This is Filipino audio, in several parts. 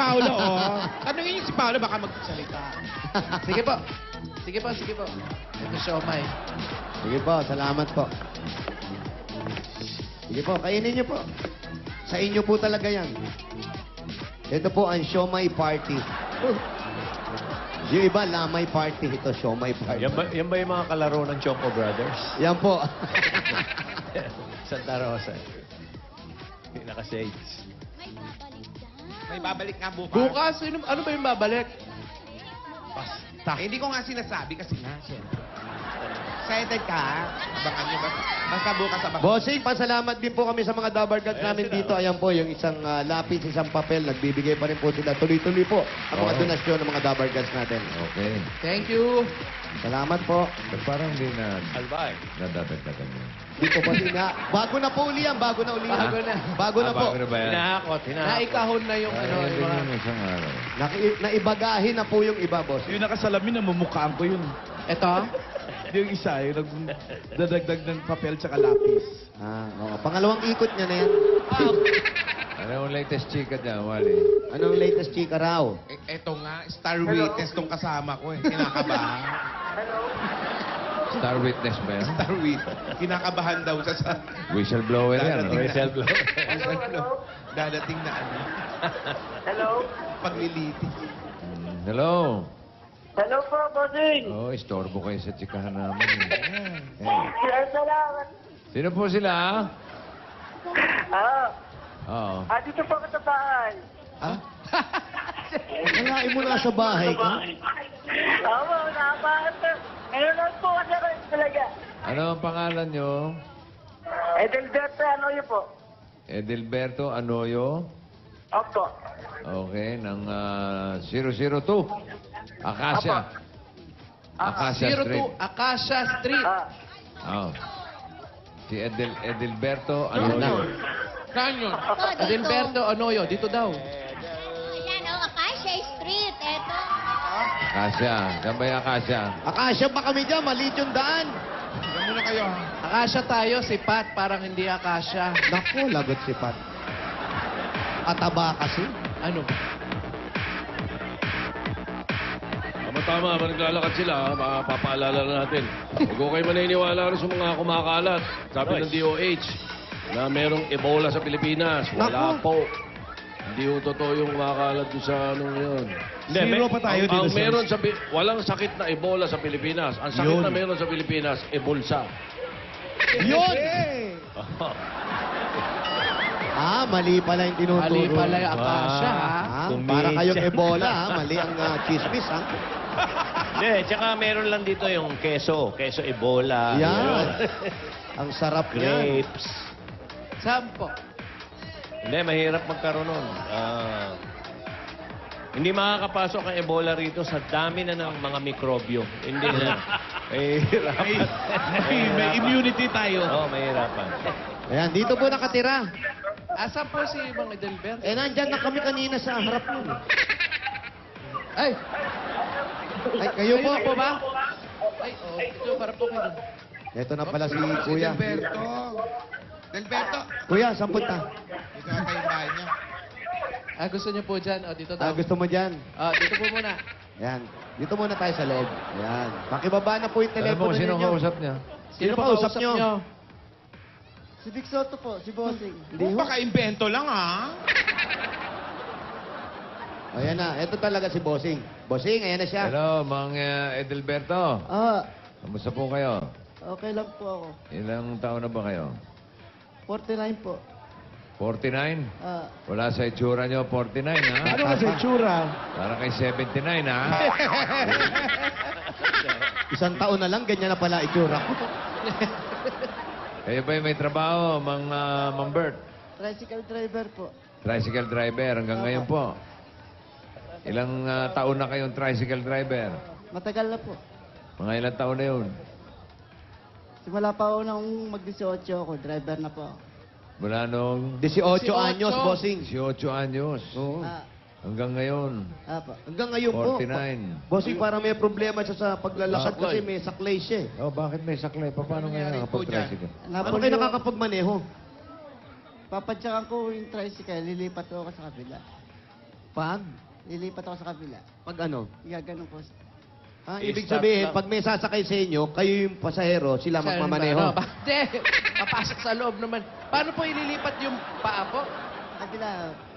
Paolo, oh. Tanungin niyo si Paolo, baka magsalita. Sige po. Sige po, sige po. Ito siomay. Sige po, salamat po. Sige po, kainin niyo po. Sa inyo po talaga yan. Ito po ang siomay party. Yung iba, lamay party. Ito, siomay party. Yan ba yung mga kalaro ng Choco Brothers? Yan po. Santa Rosa. Naka-shades. May babalik nga bukas. Bukas, ano ba yung babalik? Basta. Hindi ko nga sinasabi kasi nga, syempre. Excited ka? Abangan niyo ba? Basta bukas abangan. Bossing, pasalamat din po kami sa mga dabarkad namin dito. Ayan po, yung isang lapis, isang papel. Nagbibigay pa rin po sila. Tuloy-tuloy po ang mga donasyon ng mga dabarkads natin. Okay. Thank you. Salamat po. But parang hindi na... Albay. Nadadagdagan mo. Dito po sila. Bago na po uli yan. Bago na uli yan. Bago na. Bago na po. Bago na ba yan? Hinahakot. Naikahon na yung ano. Ay, yung mga... yung isang araw. Naibagahin na po yung iba, boss. Yung nakasalamin na mumukhaan ko yun. Ito? Yung isa, yung nagdadagdag ng papel tsaka lapis. Oo. Pangalawang ikot niya na yan. Ano yung latest chika dyan, Wally? Anong latest chika raw? Eto nga, star witness tong kasama ko eh. Kinakabahan. Star Witness ba yan? Star witness. Kinakabahan daw siya sa... Whistleblower yan. Dadating na. Whistleblower. Dadating na ano. Hello? Pagliliti. Hello. Hello po, bossing. Oh, istorbo kayo sa chikahan namin. Eh. Salamat. Sino po sila? Oo. Dito po ako sa bahay. Ha? Kalain mo na sa bahay ka? Oo, nakabahan po. Ngayon lang po kasi ako talaga. Ano ang pangalan nyo? Edelberto, ano yun po? Edelberto Anoyo. Opo. Okay, ng 002. Acacia. Acacia Street. 02 Acacia Street. Oh. Si Edelberto Ayan na. Anoyo. Saan yun? dito. Adalberto Anoyo, dito daw. Ayan, oh, Acacia Street. Eto. Acacia. Saan ba yung Acacia? Akasya pa kami dyan, maliit yung daan. Diyan muna kayo. ha? Acacia tayo, si Pat, parang hindi Acacia. Naku, lagot si Pat. Ataba kasi. Ano? Tama-tama, habang naglalakad sila, mapapaalala na natin. Huwag ko kayo maniniwala rin sa mga kumakalat. Sabi ng DOH na merong Ebola sa Pilipinas. Wala Naku. po. Hindi ho totoo yung kumakalat doon sa anong yun. Zero pa tayo dito Ang sa... meron sa... Walang sakit na Ebola sa Pilipinas. Ang sakit Yun. na meron sa Pilipinas, Ebolsa. Yun! Mali pala yung tinuturo. Mali pala yung Acacia, ha? Para kayong Ebola, ha? Mali ang chismis, ha? Hindi, tsaka meron lang dito yung keso. Keso Ebola. Yan. Ang sarap niyan. Grapes. Saan po? Hindi, mahirap magkaroon nun. Hindi makakapasok ang Ebola rito sa dami na ng mga mikrobyo. Hindi na. Mahirapan. May immunity tayo. Oo, mahirapan. Ayan, dito po nakatira. Asan po si Mang Adalberto? Nandyan na kami kanina sa harap nun. Ay! Ay, kayo po. na po ba? Ay, oh, ito, para po kayo. Ito na pala si Kuya. Delberto. Delberto. Kuya, saan punta? Dito na kayo bahay niyo. Gusto niyo po dyan? O, dito daw. Gusto mo dyan? Dito po muna. Ayan. Dito muna tayo sa loob. Ayan. Pakibaba na po yung Alam mo telepono kung sino ninyo. kausap niya? Sino kausap nyo? Si Vic Soto po, si Bossing. Kung baka invento lang, ha? Ayan na. Ito talaga si Bossing. Bossing, ayan na siya. Hello, Mang Edelberto. Kamusta po kayo? Okay lang po ako. Ilang taon na ba kayo? 49 po. 49? Wala sa itsura nyo, 49, ha? Ano kasi itsura? Para kay 79, ha? Isang taon na lang, ganyan na pala itsura ko. Kayo ba'y may trabaho, Mang Bert? Tricycle driver po. Tricycle driver, hanggang ngayon po. Ilang taon na kayong tricycle driver? Matagal na po. Mga ilang taon na yun? Simula pa ako nang mag-18 ako, driver na po ako. Mula nung 18 anyos, Bossing. 18 anyos. Oo. Hanggang ngayon, Apo. Hanggang ngayon po. 49. Bossing, parang may problema siya sa paglalakad Saklay. kasi may saklay siya. Oh, bakit may saklay? Paano nangyari ngayon po nakapag-tricycle? Ano kayo nakakapagmaneho? Papadyakan ko yung tricycle, lilipat ko ako sa kabila. Pag? Lilipat ako sa kabila. Pag ano? Gaganon po. Ibig I-start sabihin, lang. pag may sasakay sa inyo, kayo yung pasahero, sila magmamaneho. Ano ba? Hindi. Papasok sa loob naman. Paano po ililipat yung paa po? Kabila,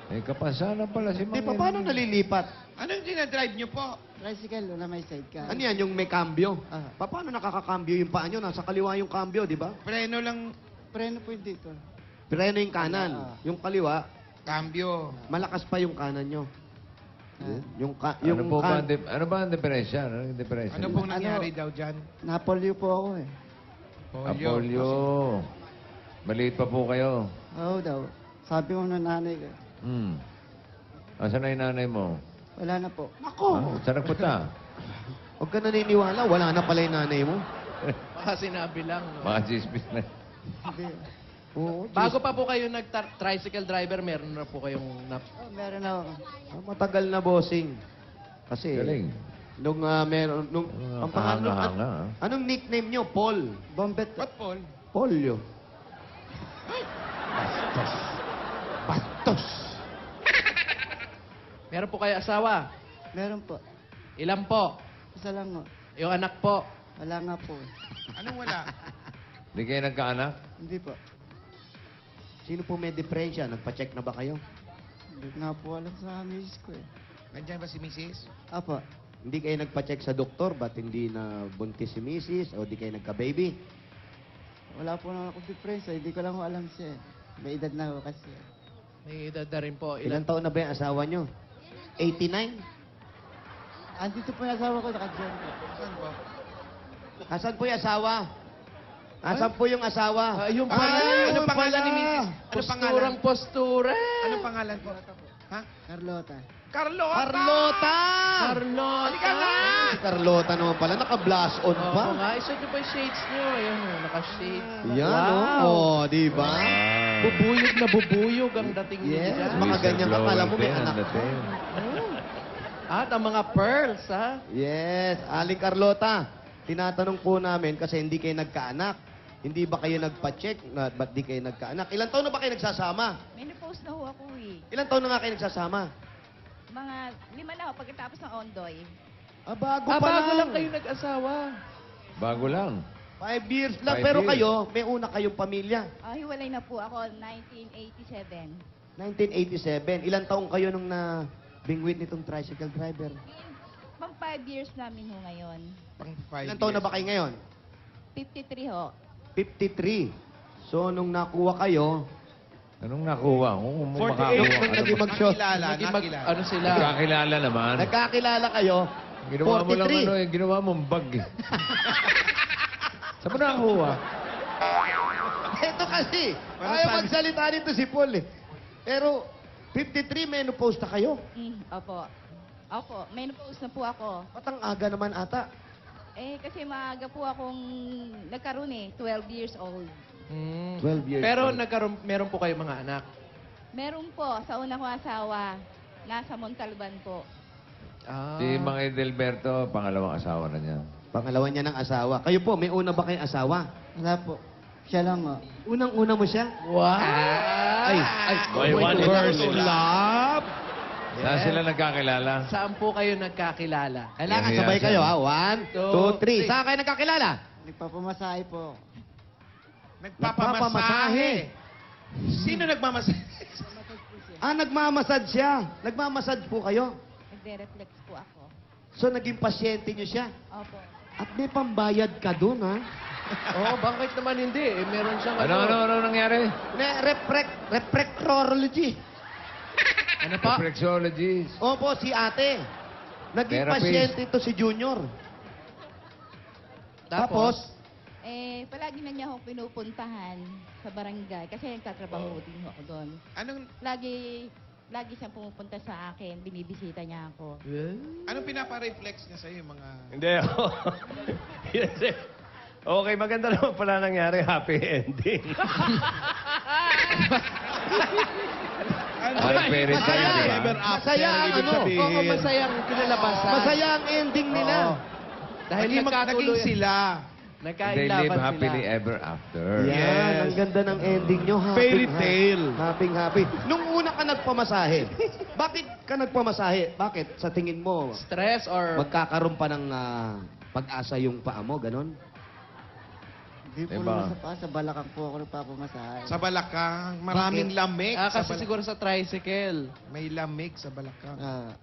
Eh, kapasanan pala si Di pa, paano nalilipat? Anong dinadrive niyo po? tricycle na may sidecar. Ano yan, yung may cambio? Ah. Paano nakakakambyo yung paa nyo? Nasa kaliwa yung cambio, di ba? Preno lang, Preno po yung dito. Preno yung kanan. Ah. Yung kaliwa, cambio. malakas pa yung kanan nyo. Ah. Ano po ba, ano ba ang diferensya? Ano yung diferensya? Ano pong nangyari daw dyan? Napolyo po ako eh. Apolyo. Maliit pa po kayo. Oo daw. Sabi mo ng nanay ko. Asan na yung nanay mo? Wala na po. Ah, saan nagpunta? Huwag ka naniniwala, wala na pala yung nanay mo. Baka sinabi lang. No? Mga chismis na. Hindi. Oo, Bago pa po kayo nag-tricycle driver, meron na po kayong Oh, meron ako. matagal na bossing. Kasi, Galing. nung meron, nung, ang pangalan, kahanga-hanga, anong nickname nyo? Paul. Bombet. What, Paul? Polyo. Bastos. Meron po kayo asawa? Meron po. Ilan po? Isa lang po. Yung anak po? Wala nga po. Anong wala? Hindi kayo nagkaanak? Hindi po. Sino po may diferensya? Nagpa-check na ba kayo? Hindi nga po alam sa misis ko eh. Nandiyan ba si Mrs.? Apo. Hindi kayo nagpa-check sa doktor? Ba't hindi na buntis si Mrs.? O di kayo nagka-baby? Wala po naman akong difference. Hindi ko lang po alam siya eh. May edad na ako kasi. May edad na rin po. Ilang taon na ba yung asawa nyo? 89? Andito po yung asawa ko. Nakadyan po. Saan po? Asan po yung asawa? Asan po yung asawa? Yung Ah, pala. anong pangalan ni Mrs.? Anong pangalan? Postura. Anong pangalan po? Ha? Carlota. Carlota! Carlota! Carlota. Halika na! Si Carlota naman pala, naka-blast on Oo pa. nga, isa nyo pa yung shades nyo. Ayan, naka-shades. Yan, Wow. oh. Di ba? Bubuyog na bubuyog ang dating nyo Yes, dyan. mga ganyan ka, kala mo may Glowing anak pen, ka. dating. At ang mga pearls, ha? Yes, Aling Carlota, tinatanong po namin kasi hindi kayo nagkaanak. Hindi ba kayo nagpa-check? Ba't di kayo nagkaanak? Ilang taon na ba kayo nagsasama? Menopause na ho ako eh. Ilang taon na nga kayo nagsasama? Mga 5 na ho pagkatapos ng ondoy. Bago Bago lang kayo nag-asawa. Bago lang. 5 years lang. 5 Pero years. kayo, may una kayong pamilya. Hiwalay na po ako 1987. 1987. Ilang taong kayo nung na bingwit nitong tricycle driver? Pang 5 years namin ho ngayon. Pang 5 Ilang taon na ba kayo ngayon? 53 ho. 53. So, nung nakuha kayo, Anong nakuha? Kung 48 makakuha nung ka naging naman. mag-shot, Nakilala. Ano sila? Nagkakilala naman. nagkakilala kayo, Ginawa mo lang 43. ano eh. Ginawa mong bag eh. Saan mo nakakuha? Ito kasi, Parang ayaw sabi- magsalita nito si Paul eh. Pero, 53, menopause na kayo. Opo. Opo, menopause na po ako. Ba't ang aga naman ata? Kasi maaga po akong nagkaroon 12 years old. 12 years Pero old. meron po kayo mga anak. Meron po, sa una kong asawa, nasa Montalban po. Si Mang Edelberto, pangalawang asawa na niya. Pangalawa niya ng asawa. Kayo po, may una ba kayong asawa? Wala po. Siya lang oh. Unang-una mo siya? Wow! Ay, Boy, one first in love. Saan sila nagkakilala? Saan po kayo nagkakilala? Kailangan Yan, sabay yan, kayo yan. ha. 1, 2, 3. Saan kayo nagkakilala? Nagpapamasahe po. Nagpapamasahe. Sino nagmamasahe? Nagmamasad siya. Nagmamasad po kayo. Nagde-reflex po ako. So, naging pasyente niyo siya. Opo. At may pambayad ka dun, ha? Oo, bakit naman hindi? Meron siyang Ano nangyari? Reflectorology. Ano pa? Reflexologist. Opo, si ate. Naging Therapist. pasyente ito si Junior. Tapos, Palagi na niya ako pinupuntahan sa barangay kasi nagtatrabaho din ako doon. Anong Lagi siyang pumupunta sa akin, binibisita niya ako. anong pinapa-reflex niya sa'yo, yung mga... Hindi ako. Okay, maganda naman pala nangyari. Happy ending. Parang parent Masaya tayo, di eh. ba? Masaya ang ano. Oo, masayang kinalabasan. Masaya ang ending nila. Dahil Naging nagkatuloy. sila. They Nagkailaban live happily sila. ever after. Yan, ang ganda ng ending nyo. Fairy tale. Happy, happy. Nung una ka nagpamasahe? Bakit ka nagpamasahe? Bakit? Sa tingin mo, Stress or... magkakaroon pa ng pag-asa yung paa mo, ganon? Hindi po Diba? naman sa paa, sa balakang po ako nagpapamasahe. Sa Balakang, maraming lamig. Ah, sa kasi siguro sa tricycle. May lamig sa Balakang.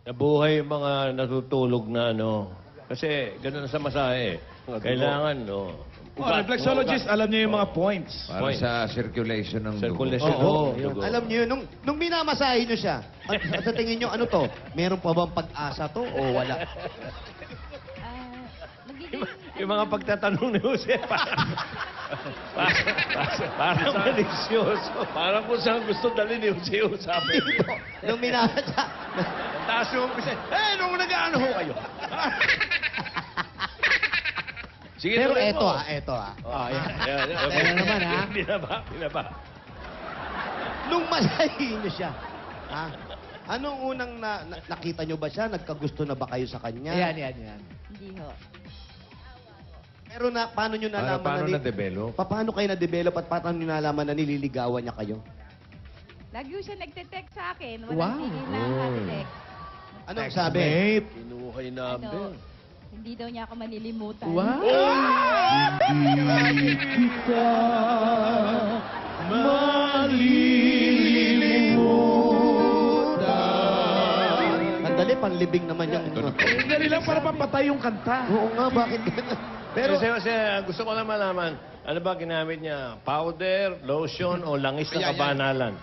Nabuhay yung mga natutulog na ano. Kasi ganun sa masahe. Kailangan, no. Reflexologist, alam niyo yung mga points. Para Point. sa circulation ng dugo. Circulation. Oo. Dugo. Alam niyo, nung minamasahe niyo siya, at sa tingin niyo, ano to? Meron pa bang pag-asa to o wala? Magiging... Yung mga pagtatanong ni Jose, parang malisyoso. Parang kung saan gusto dalhin ni Jose yung sabi. Nung minamasahe, Taas yung umpisa. Nung nag-ano ho kayo? Sige, pero tuloy mo. eto. Yan. Ayan naman, ha? Binaba. Nung masahe niyo siya, anong unang nakita niyo ba siya? Nagkagusto na ba kayo sa kanya? Yan. Hindi ho. Pero paano niyo nalaman Paano na... na-develop? Paano kayo na-develop at paano niyo nalaman na nililigawan niya kayo? Lagi ho siya nagte-text sa akin. Wow. Walang tigil na kati-text. Anong sabi? Kinuha yung number. Ano, hindi daw niya ako manilimutan. Wow! Sandali, panlibing naman yung... Dali lang para papatay yung kanta. Oo nga, bakit ganun? Pero Pero, kasi gusto ko lang malaman, ano ba ginamit niya? Powder, lotion, o langis ng Ayan, kabanalan?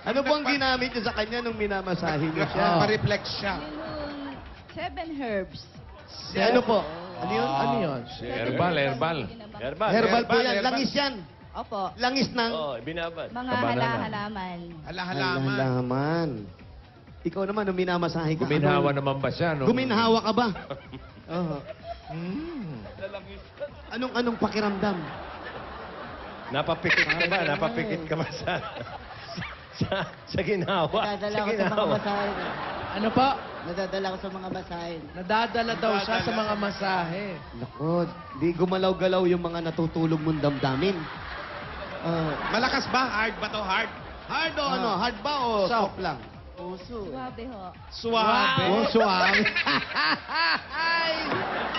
ano po ang ginamit niyo sa kanya nung minamasahe niyo siya? Ma-reflex siya. Yung 7 herbs. Ano po? Ano yun? Ano yun? Herbal. Herbal. Herbal po yan. herbal. Langis yan. Opo. Langis ng... Oo, binabad. Mga Kabanalan. halaman. Halaman. Halaman. Ikaw naman, nung minamasahe ka... Guminhawa naman ba siya? No? Guminhawa ka ba? Oo. Anong pakiramdam? Napapikit ka ba? Napapikit ka ba sa ginawa? Nadadala Sa ko sa mga ginawa. masahe. Ano pa? Nadadala ko sa mga masahe. Nadadala daw siya sa mga masahe. Nako, di gumalaw-galaw yung mga natutulog mong damdamin. Malakas ba? Hard ba to? Hard? Hard o ano? Hard ba o soft lang? Puso. Suwabe ho. Suwabe. Oh, suave.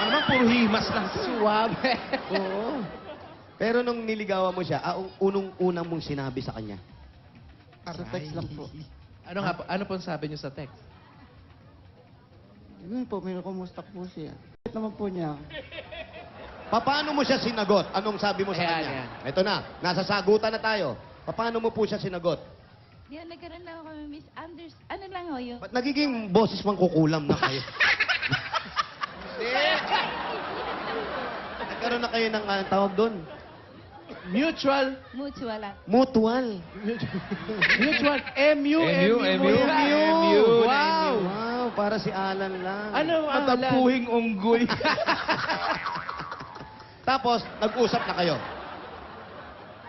Ano naman, puro himas lang. Suwabe. Oo. Pero nung niligawan mo siya, unang mong sinabi sa kanya? Sa text lang po. Ano po sabi niyo sa text? Yun po, may kumusta po siya. Bakit naman po niya? Paano mo siya sinagot? Anong sabi mo sa Ayan, kanya? ayan. Ito na, nasa sagutan na tayo. Paano mo po siya sinagot? Di ho, nagkaroon lang ako misunderstanding. Ano lang ho, yung... Ba't nagiging boses pang kukulam na kayo? Nagkaroon na kayo ng tawag doon? Mutual. Mutual lang. Mutual. Mutual. M-U. Wow. Wow, para si Alan lang. Ano ang Matapuhing unggoy. Tapos, nag-usap na kayo.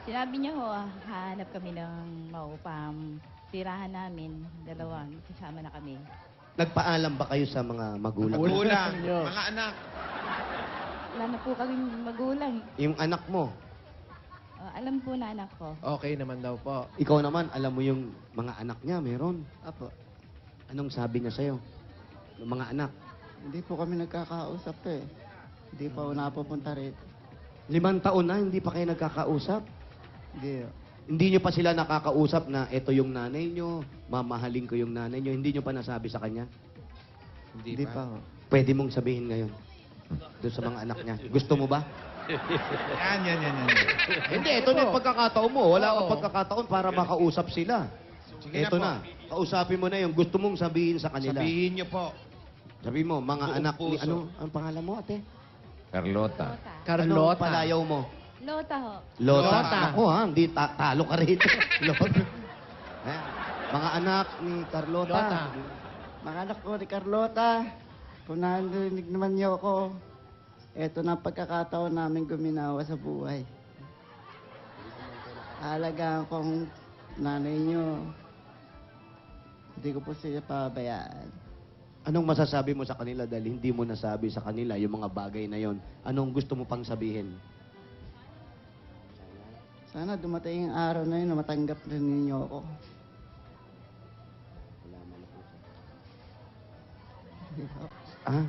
Sinabi niya ho, hanap kami ng maupang tirahan namin. Dalawang, kasama na kami. Nagpaalam ba kayo sa mga magulang? Magulang. Yes. Mga anak. Wala na po kaming magulang. Yung anak mo, Alam po na anak ko. Okay naman daw po. ikaw naman, alam mo yung mga anak niya, meron. Apo. Anong sabi niya sa'yo? Yung mga anak. Hindi po kami nagkakausap eh. Hindi pa ako napupunta rito. 5 taon na, hindi pa kayo nagkakausap. Hindi. Hindi niyo pa sila nakakausap na ito yung nanay niyo, mamahalin ko yung nanay niyo. Hindi niyo pa nasabi sa kanya? Hindi pa ako. Pwede mong sabihin ngayon. Doon sa mga anak niya. Gusto mo ba? Yan. Hindi, ito na yung pagkakataon mo. Wala Oo. kang pagkakataon para makausap sila. Sige Ito na na. Kausapin mo na yung gusto mong sabihin sa kanila. Sabihin niyo po. Sabihin mo, mga Buong anak ni... puso. Ano? Ang pangalan mo, ate? Carlota. Lota. Carlota. Anong palayaw mo? Lota ho. Lota. Lota. Ako ha, hindi talo ka rito. Lota. Ayan. Mga anak ni Carlota. Lota. Mga anak ko ni Carlota, kung narinig naman niyo ako, eto na ang pagkakataon namin guminawa sa buhay. Alagaan kong nanay niyo. Hindi ko po siya pabayaan. Anong masasabi mo sa kanila dahil hindi mo nasabi sa kanila yung mga bagay na yon? Anong gusto mo pang sabihin? Sana dumating yung araw na yun na matanggap na ninyo ako. Ah?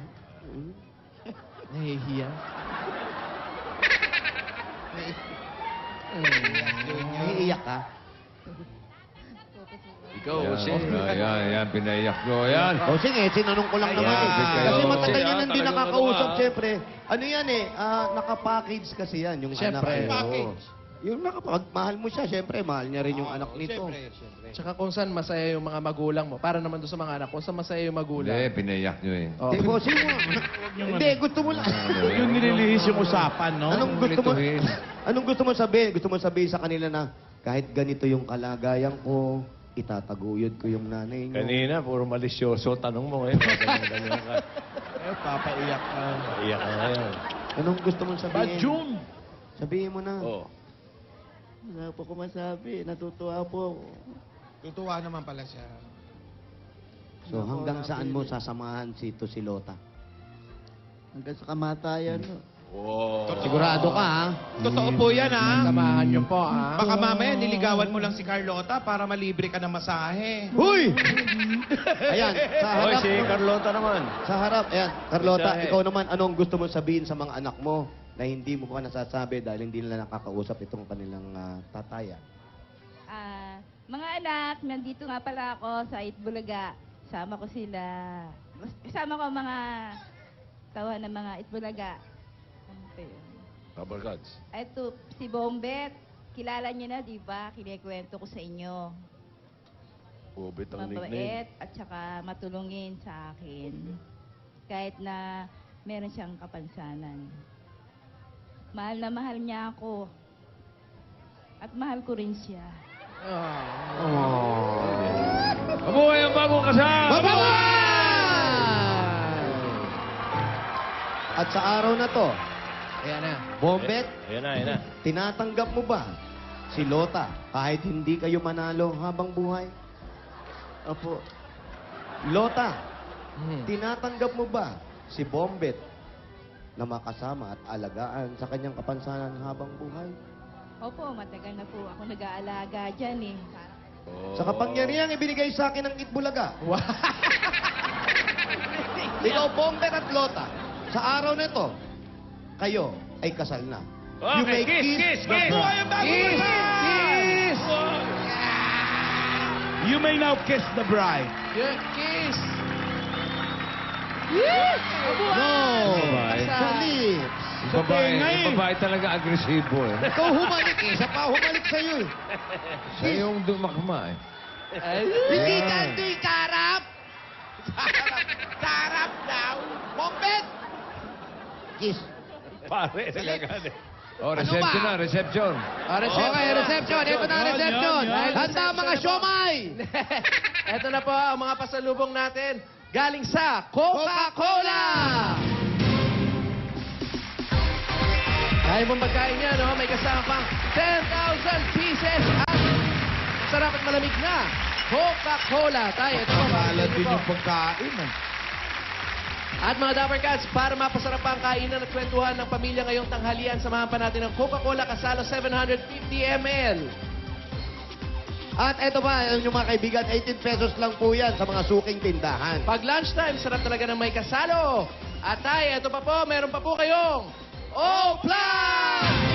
Nahihiya. Naiiyak ka? Ikaw, Jose. Yan, pinaiyak ko. Yan. O sige, sinanong ko lang naman. Ayan. Kasi matagal Kasi yan hindi talagang nakakausap, ano, siyempre. Ano yan eh, nakapackage kasi yan, yung Siyempre. anak. Oo. Yung mahal mo siya, siyempre, mahal niya rin yung anak nito. Tsaka kung saan masaya yung mga magulang mo. Para naman doon sa mga anak, kung saan masaya yung magulang. Hindi, pinaiyak nyo eh. Oh. Di bossing mo. Hindi, gusto mo lang. Yung nililihis yung usapan, no? Anong gusto mo sabihin? Gusto mo sabihin sa kanila na kahit ganito yung kalagayan ko, itataguyod ko yung nanay niyo. Kanina, puro malisyoso. Tanong mo ngayon. Ganyan ka. Eh, papaiyak ka. Iyak ka ngayon. Anong gusto mong Ba, sabihin? June? Sabihin mo na. Oh. Wala po ko masabi. Natutuwa po ako. Tutuwa naman pala siya. So hanggang saan mo sasamahan si Lota? Hanggang sa kamatayan. No? Oh. Sigurado ka, ha? Totoo po yan, ha? Samahan niyo po, ha? Baka mamaya niligawan mo lang si Carlota para malibre ka ng masahe. Huy! Ayan, sa Hoy, harap. si Carlota naman. Sa harap. Ayan, Carlota, Masahe. ikaw naman, anong gusto mong sabihin sa mga anak mo na hindi mo pa nasasabi dahil hindi nila nakakausap itong kanilang tataya? Mga anak, nandito nga pala ako sa Itbulaga. Sama ko sila. Kasama ko mga tawa ng mga Itbulaga. Ano pa yun? Kabarkads. Ito, si Bombet. Kilala niyo na, di ba? Kinikwento ko sa inyo. Bobit ang nickname. Mabait at saka matulungin sa akin. Kahit na meron siyang kapansanan. Mahal na mahal niya ako. At mahal ko rin siya. Mabuhay ang bagong kasal! At sa araw na to, Ayan na. Bombet, Ayan na. tinatanggap mo ba si Lota kahit hindi kayo manalo habang buhay? Opo. Lota, Hmm. tinatanggap mo ba si Bombet na makasama at alagaan sa kanyang kapansanan habang buhay? Opo, matagal na po ako nag-aalaga dyan eh. Sa kapangyarihang ibinigay sa akin ng Itbulaga. Ikaw, Bombet at Lota, sa araw na ito, kayo ay kasal na. You may kiss the bride. Kiss! You may now kiss the bride. Kiss! No! Babae. Sa lips. Yung babae, Sa tingay. yung babae talaga agresibo eh. Ikaw humalik eh. Siya pa humalik sa'yo eh. Siya yung dumakma eh. Hindi ka, hindi karap. Karap daw. Bombet! Kiss. Pare, nagagano. Oh, reception ba? na, reception. Reception. Ito na ang reception. Yan. Handa mga siomay! Ito na po ang mga pasalubong natin. Galing sa Coca-Cola! Kaya mong pagkain niya, no? May kasama pang 10,000 pieces at sarap at malamig na Coca-Cola. Tayo, ito po. Pangalan din po. yung pagkain. At mga Dapper Cats, para mapasarap pa ang kainan at kwentuhan ng pamilya ngayong tanghalian, samahan pa natin ng Coca-Cola Kasalo 750 ml. At eto pa, yung mga kaibigan, 18 pesos lang po yan sa mga suking tindahan. Pag lunchtime, sarap talaga ng may kasalo. At tayo, ito pa po, meron pa po kayong O-Plus!